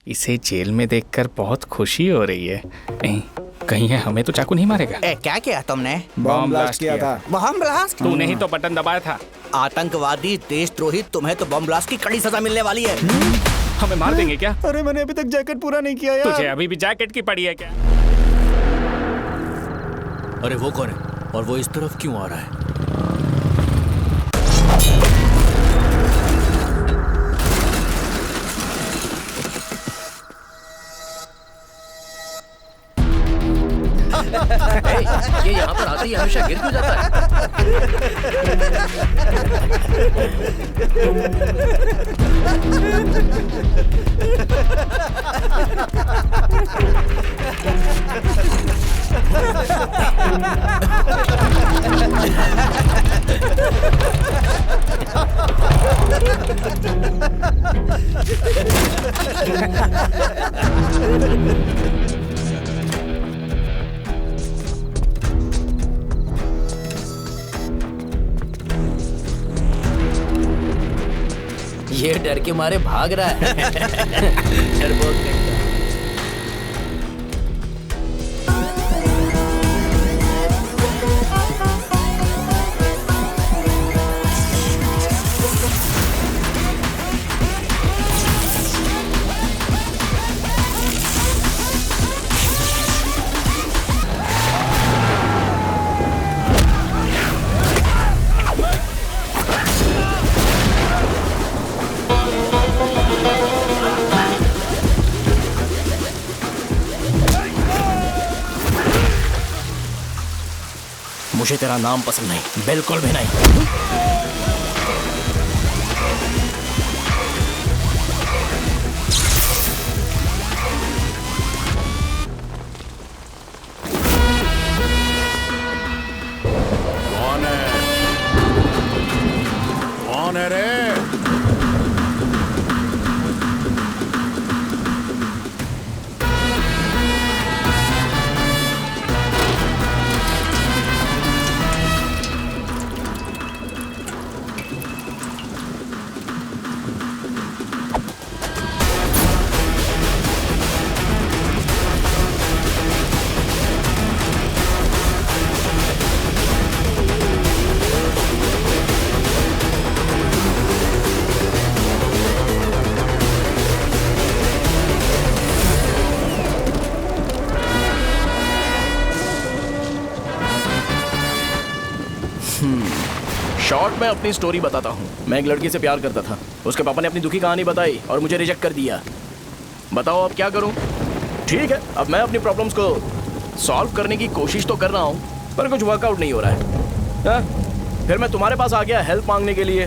इसे जेल में देखकर बहुत खुशी हो रही है। कहीं है हमें तो चाकू नहीं मारेगा। क्या किया तुमने? बॉम्ब ब्लास्ट किया था। Bomb blast? तूने ही तो बटन दबाया था। आतंकवादी, देशद्रोही, तुम्हें तो बॉम्ब ब्लास्ट की कड़ी सजा मिलने वाली है। हमें मार देंगे क्या? अरे मैंने अभी तक जैकेट पूरा नहीं किया यार। तुझे अभी भी जैकेट की पड़ी है क्या? अरे वो कौन है और वो इस तरफ क्यों आ रहा है? ये यहाँ पर आते ही हमेशा गिर क्यों जाता है? ये डर के मारे भाग रहा है। डरपोक नहीं। मुझे तेरा नाम पसंद नहीं, बिल्कुल भी नहीं। कौन है रे? शॉर्ट में अपनी स्टोरी बताता हूँ। मैं एक लड़की से प्यार करता था। उसके पापा ने अपनी दुखी कहानी बताई और मुझे रिजेक्ट कर दिया। बताओ अब क्या करूँ? ठीक है, अब मैं अपनी प्रॉब्लम्स को सॉल्व करने की कोशिश तो कर रहा हूँ, पर कुछ वर्कआउट नहीं हो रहा है। फिर मैं तुम्हारे पास आ गया हेल्प मांगने के लिए,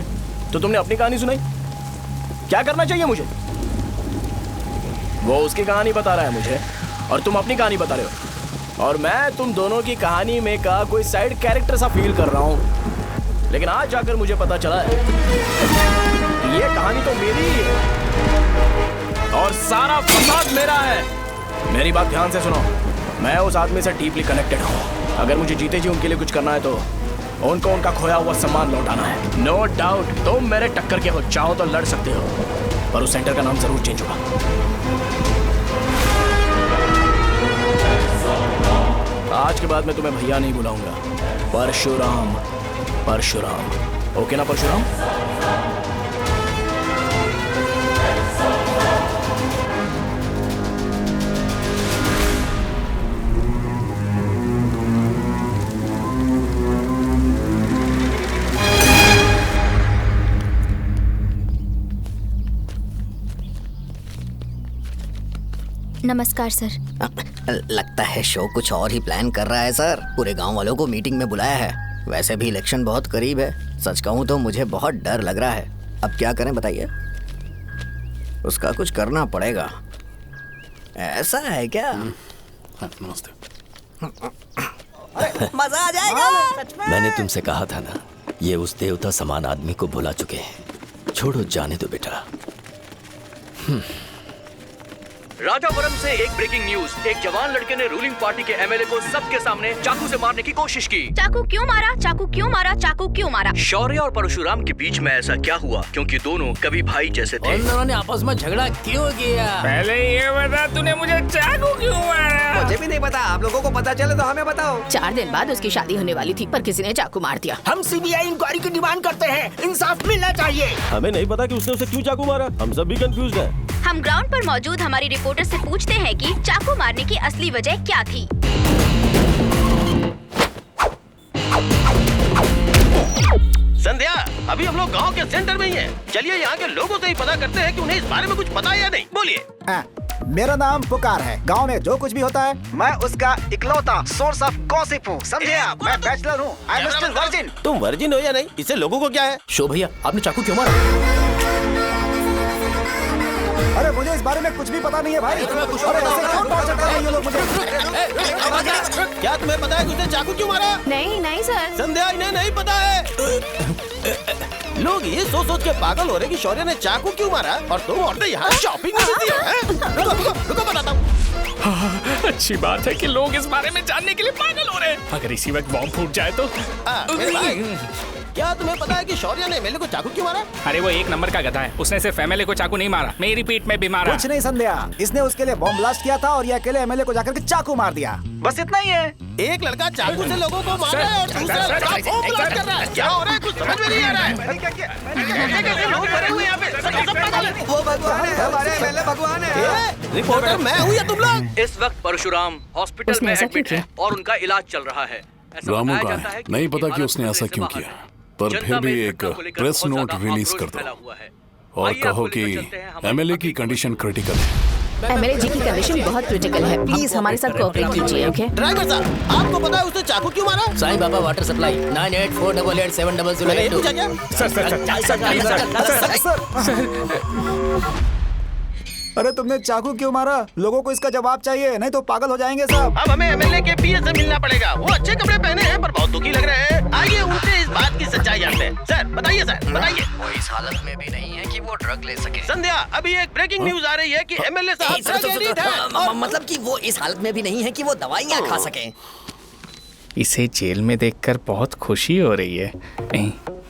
तो तुमने अपनी कहानी सुनाई। क्या करना चाहिए मुझे? वो उसकी कहानी बता रहा है मुझे और तुम अपनी कहानी बता रहे हो, और मैं तुम दोनों की कहानी में का कोई साइड कैरेक्टर सा फील कर रहा हूँ। लेकिन आज जाकर मुझे पता चला है कि ये कहानी तो मेरी ही है और सारा फसाद मेरा है। मेरी बात ध्यान से सुनो, मैं उस आदमी से डीपली कनेक्टेड हूँ। अगर मुझे जीते जी उनके लिए कुछ करना है तो उनको उनका खोया हुआ सम्मान लौटाना है। नो डाउट तुम मेरे टक्कर के हो, चाहो तो लड़ सकते हो, पर उस सेंटर का नाम जरूर चेंज होगा। आज के बाद मैं तुम्हें भैया नहीं बुलाऊंगा, परशुराम। परशुराम, ओके ना परशुराम? नमस्कार सर। लगता है शो कुछ और ही प्लान कर रहा है सर। पूरे गांव वालों को मीटिंग में बुलाया है। वैसे भी इलेक्शन बहुत करीब है। सच कहूँ तो मुझे बहुत डर लग रहा है। अब क्या करें बताइए? उसका कुछ करना पड़ेगा। ऐसा है क्या? नमस्ते। मजा आ जाएगा। मैंने तुमसे कहा था ना, ये उस देवता समान आदमी को भुला चुके हैं। छोड़ो, जाने दो बेटा। राजावरम से एक ब्रेकिंग न्यूज। एक जवान लड़के ने रूलिंग पार्टी के एमएलए को सबके सामने चाकू से मारने की कोशिश की। चाकू क्यों मारा? चाकू क्यों मारा? चाकू क्यों मारा? शौर्य और परशुराम के बीच में ऐसा क्या हुआ? क्योंकि दोनों कभी भाई जैसे थे। उन दोनों ने आपस में झगड़ा क्यों किया? पहले ये बता, तूने मुझे चाकू क्यों मारा? मुझे भी नहीं पता, आप लोगों को पता चले तो हमें बताओ। 4 दिन बाद उसकी शादी होने वाली थी, पर किसी ने चाकू मार दिया। हम सीबीआई इंक्वायरी की डिमांड करते हैं, इंसाफ मिलना चाहिए। हमें नहीं पता कि उसने उसे क्यों चाकू मारा। हम सब भी कंफ्यूज हैं। हम ग्राउंड पर मौजूद हमारी रिपोर्टर से पूछते हैं कि चाकू मारने की असली वजह क्या थी। संध्या, अभी हम लोग गांव के सेंटर में ही हैं। चलिए यहाँ के लोगों से ही पता करते हैं कि उन्हें इस बारे में कुछ पता है या नहीं। बोलिए। मेरा नाम पुकार है। गांव में जो कुछ भी होता है मैं उसका इकलौता सोर्स ऑफ गॉसिप हूँ, समझे आप? मैं बैचलर हूँ, आई एम स्टिल वर्जिन। तुम वर्जिन हो या नहीं, इससे लोगों को क्या है? शो भैया, आपने चाकू क्यों मारा? अरे मुझे इस बारे में कुछ भी पता नहीं है भाई। अरे ऐसे क्यों टॉर्चर कर रहे हैं ये लोग मुझे? क्या तुम्हें पता है कि उसने चाकू क्यों मारा? नहीं नहीं सर। संध्या, इन्हें नहीं पता है। लोग ये सोच सोच के पागल हो रहे कि शौर्य ने चाकू क्यों मारा, और तुम औरतें यहाँ शॉपिंग में बिजी हो, हैं? रुको बताता हूँ। अच्छी बात है कि लोग इस बारे में जानने के लिए पागल हो रहे हैं। अगर इसी वक्त बॉम्ब फूट जाए तो। मेरे भाई, क्या तुम्हें पता है कि शौर्य ने एमएलए को चाकू क्यों मारा? अरे वो एक नंबर का गधा है, उसने सिर्फ एमएलए को चाकू नहीं मारा, मेरी पीठ में भी मारा। कुछ नहीं संध्या, इसने उसके लिए बॉम्ब ब्लास्ट किया था और ये अकेले एमएलए को जाकर के चाकू मार दिया। बस इतना ही है। एक लड़का चाकू से लोगों को मार रहा है और दूसरा लड़का बॉम्ब ब्लास्ट कर रहा है। क्या हो रहा है, कुछ समझ में नहीं आ रहा है। लोग भरे हुए यहाँ पे, सब पागल हैं। वो भगवान है, हमारे एमएलए भगवान है। रिपोर्टर मैं हूँ या तुम लोग? इस वक्त परशुराम हॉस्पिटल उसने में ऐसा एडमिट क्यों है और उनका इलाज चल रहा है। ऐसा रामू बताया का जाता है कि नहीं पता उनकी कि उसने हालत ऐसा क्यों खतरे से किया, बाहर है। पर जनता फिर में भी इस एक घटना को लेकर प्रेस बहुत नोट ज्यादा रिलीज आक्रोश कर फैला दो हुआ है। और आइए कहो आपको कि लेकर चलते हैं हमारे एमएलए अभी की को कंडीशन लेकर। क्रिटिकल है। एमएलए जी की कंडीशन बहुत क्रिटिकल है, प्लीज हमारे साथ कोऑपरेट कीजिए। ओके ड्राइवर साहब, आपको पता है उसने चाकू क्यों मारा? Sai Baba water supply 9848870082। मैंने ये पूछा क्या? अरे तुमने चाकू क्यों मारा? लोगों को इसका जवाब चाहिए, नहीं तो पागल हो जाएंगे सब। अब हमें एमएलए के पीए से मिलना पड़ेगा। वो अच्छे कपड़े पहने हैं पर बहुत दुखी लग रहे हैं। आइए उनसे इस बात की सच्चाई जानते हैं। सर बताइए, सर बताइए। वो इस हालत में भी नहीं है कि वो ड्रग ले सके। संध्या, अभी एक ब्रेकिंग न्यूज आ रही है कि एमएलए साहब ड्रग एडिक्ट हैं। मतलब कि वो इस हालत में भी नहीं है कि वो दवाइयाँ खा सके। इसे जेल में देखकर बहुत खुशी हो रही है।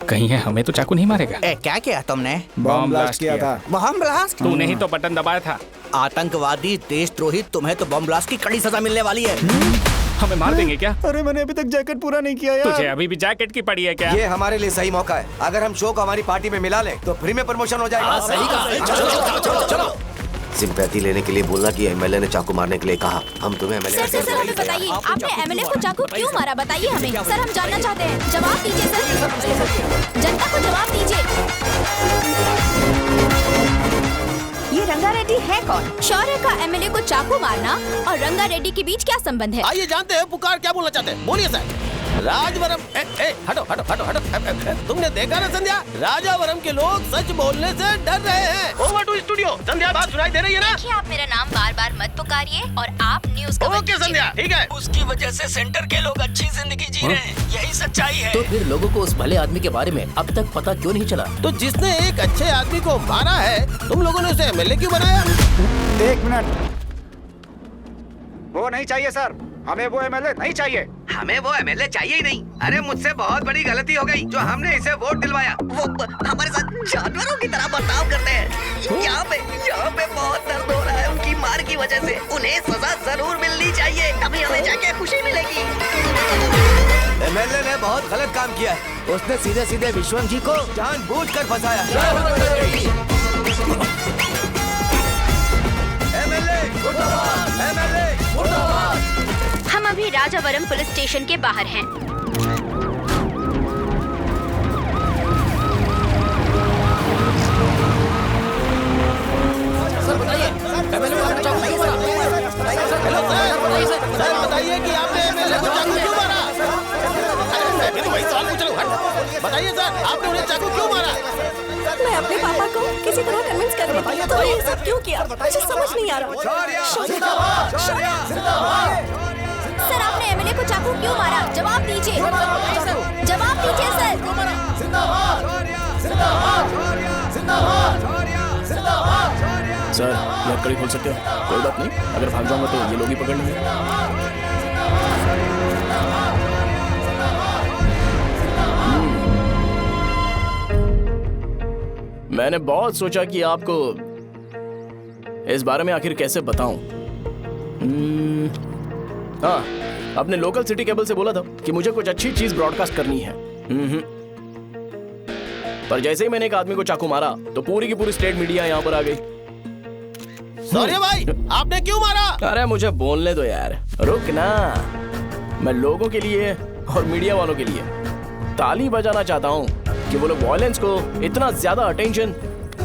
कहीं है हमें तो चाकू नहीं मारेगा। क्या किया तुमने? बॉम्ब ब्लास्ट किया था। Bomb blast? तूने ही तो बटन दबाया था। आतंकवादी, देशद्रोही, तुम्हें तो बॉम्ब ब्लास्ट की कड़ी सजा मिलने वाली है। हमें मार देंगे क्या? अरे मैंने अभी तक जैकेट पूरा नहीं किया यार। तुझे अभी भी जैकेट की पड़ी है क्या? ये हमारे लिए सही मौका है। अगर हम शो को हमारी पार्टी में मिला ले तो फ्री में प्रमोशन हो जाएगा। सही कहा। चलो। सिंपैथी लेने के लिए बोला कि एमएलए ने चाकू मारने के लिए कहा। हम तुम्हें एमएलए सर हमें बताइए, आपने एमएलए को चाकू क्यों मारा? बताइए हमें। सर हम जानना चाहते हैं, जवाब दीजिए सर। जनता को जवाब दीजिए। ये रंगा रेड्डी है कौन? शौर्य का एमएलए को चाकू मारना और रंगा रेड्डी के बीच क्या संबंध है? आइए जानते हैं पुकार क्या बोलना चाहते हैं। बोलिए सर। राजवरम, हटो। तुमने देखा ना संध्या, राजावरम के लोग सच बोलने से डर रहे हैं। Over to studio. संध्या, बात सुनाई दे रही है ना? देखिए, आप मेरा नाम बार-बार मत पुकारिए और आप न्यूज़ कवर ओके संध्या, ठीक है। उसकी वजह से सेंटर के लोग अच्छी जिंदगी जी रहे हैं, यही सच्चाई है। तो फिर लोगों को उस भले आदमी के बारे में अब तक पता क्यों नहीं चला? तो जिसने एक अच्छे आदमी को मारा है, तुम लोगों ने उसे एमएलए क्यों बनाया? 1 मिनट। वो नहीं चाहिए सर, हमें वो एमएलए नहीं चाहिए। हमें वो एमएलए चाहिए ही नहीं। अरे मुझसे बहुत बड़ी गलती हो गई जो हमने इसे वोट दिलवाया। वो हमारे साथ जानवरों की तरह बर्ताव करते हैं। यहाँ पे बहुत दर्द हो रहा है उनकी मार की वजह से। उन्हें सजा जरूर मिलनी चाहिए, तभी हमें जाके खुशी मिलेगी। एमएलए ने बहुत गलत काम किया है। उसने सीधे विश्वम जी को जानबूझकर फंसाया। हम अभी राजावरम पुलिस स्टेशन के बाहर हैं। सर बताइए कि आपने एमएलए को चाकू क्यों मारा? मैं भी तो वही सवाल पूछ रहा हूँ। बताइए सर, आपने उन्हें चाकू क्यों मारा? मैं अपने पापा को किसी तरह कन्विंस कर रही थी। तो ये सब क्यों किया? मुझे समझ नहीं आ रहा। सर आपने एमएलए को चाकू क्यों मारा? जवाब दीजिए। जवाब दीजिए सर। सर, शॉर्टकट खोल सकते हो। कोई बात नहीं, अगर भाग जाऊंगा तो ये लोग ही पकड़ लेंगे। मैंने बहुत सोचा कि आपको इस बारे में आखिर कैसे बताऊं। हाँ, अपने लोकल सिटी केबल से बोला था कि मुझे कुछ अच्छी चीज ब्रॉडकास्ट करनी है। पर जैसे ही मैंने एक आदमी को चाकू मारा तो पूरी की पूरी स्टेट मीडिया यहाँ पर आ गई। सॉरी भाई, आपने क्यों मारा? अरे मुझे बोलने दो यार, रुक ना। मैं लोगों के लिए और मीडिया वालों के लिए ताली बजाना चाहता हूँ कि वो लोग वायलेंस को इतना ज्यादा अटेंशन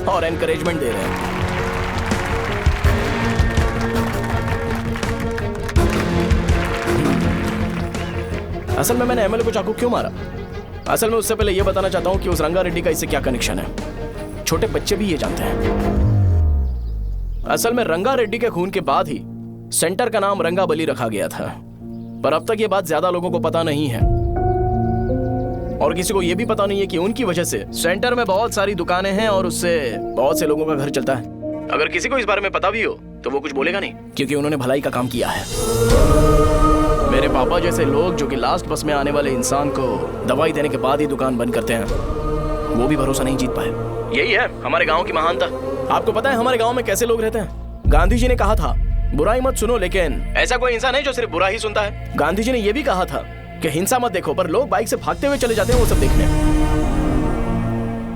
और एनकरेजमेंट दे रहे हैं। असल में मैंने एमएलए को चाकू क्यों मारा? असल में उससे पहले यह बताना चाहता हूं कि उस रंगा रेड्डी का इससे क्या कनेक्शन है। छोटे बच्चे भी ये जानते हैं। असल में रंगा रेड्डी के खून के बाद ही सेंटर का नाम रंगाबली रखा गया था, पर अब तक ये बात ज्यादा लोगों को पता नहीं है और किसी को यह भी पता नहीं है कि उनकी वजह से सेंटर में बहुत सारी दुकानें हैं और उससे बहुत से लोगों का घर चलता है। अगर किसी को इस बारे में पता भी हो तो वो कुछ बोलेगा नहीं, क्योंकि उन्होंने भलाई का काम किया है। मेरे पापा जैसे लोग जो कि लास्ट बस में आने वाले इंसान को दवाई देने के बाद ही दुकान बंद करते हैं, वो भी भरोसा नहीं जीत पाए। यही है हमारे गांव की महानता। आपको पता है हमारे गांव में कैसे लोग रहते हैं? गांधी जी ने कहा था बुराई मत सुनो, लेकिन ऐसा कोई इंसान है जो सिर्फ बुरा ही सुनता है। गांधी जी ने यह भी कहा था कि हिंसा मत देखो, पर लोग बाइक से भागते हुए चले जाते हैं वो सब देखने।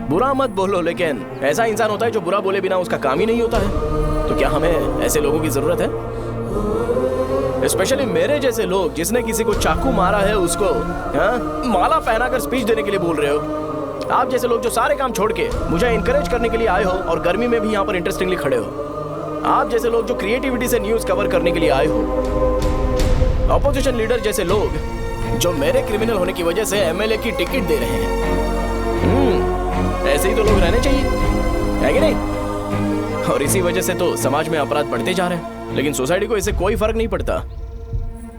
बुरा मत बोलो, लेकिन ऐसा इंसान होता है जो बुरा बोले बिना उसका काम ही नहीं होता है। तो क्या हमें ऐसे लोगों की जरूरत है? स्पेशली मेरे जैसे लोग जिसने किसी को चाकू मारा है उसको माला पहनाकर स्पीच देने के लिए बोल रहे हो। आप जैसे लोग जो सारे काम छोड़ के मुझे इंकरेज करने के लिए आए हो और गर्मी में भी यहाँ पर इंटरेस्टिंगली खड़े हो। आप जैसे लोग जो क्रिएटिविटी से न्यूज कवर करने के लिए आए हो। ऑपोजिशन लीडर जैसे लोग जो मेरे क्रिमिनल होने की वजह से एमएलए की टिकट दे रहे हैं। ऐसे ही तो लोग रहने चाहिए, है कि नहीं? और इसी वजह से तो समाज में अपराध बढ़ते जा रहे हैं, लेकिन सोसाइटी को इससे कोई फर्क नहीं पड़ता।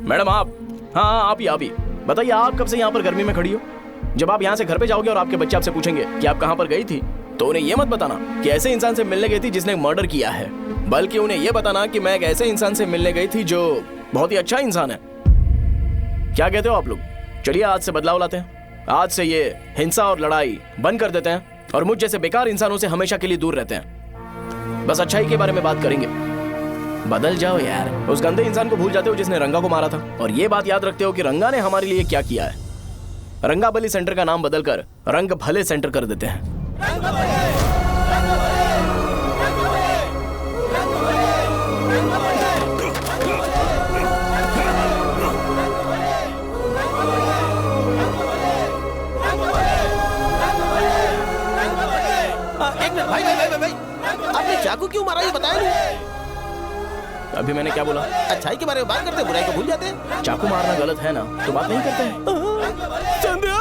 मैडम आप, हाँ आप ही बताइए, आप कब से यहाँ पर गर्मी में खड़ी हो? जब आप यहाँ से घर पे जाओगे और आपके बच्चे आपसे पूछेंगे कि आप कहाँ पर गई थी, तो उन्हें यह मत बताना कि ऐसे इंसान से मिलने गई थी जिसने मर्डर किया है, बल्कि उन्हें यह बताना कि मैं एक ऐसे इंसान से मिलने गई थी जो बहुत ही अच्छा इंसान है। क्या कहते हो आप लोग? चलिए आज से बदलाव लाते हैं। आज से ये हिंसा और लड़ाई बंद कर देते हैं और मुझ जैसे बेकार इंसानों से हमेशा के लिए दूर रहते हैं। बस अच्छाई के बारे में बात करेंगे। बदल जाओ यार, उस गंदे इंसान को भूल जाते हो जिसने रंगा को मारा था, और ये बात याद रखते हो कि रंगा ने हमारे लिए क्या किया है। रंगाबली सेंटर का नाम बदलकर रंग भले सेंटर कर देते हैं। भाई आपने चाकू क्यों मारा ये बताया नहीं? अभी मैंने क्या बोला? अच्छाई के बारे में बात करते हैं, बुराई को भूल जाते हैं। चाकू मारना गलत है ना, तो बात नहीं करते हैं। संध्या!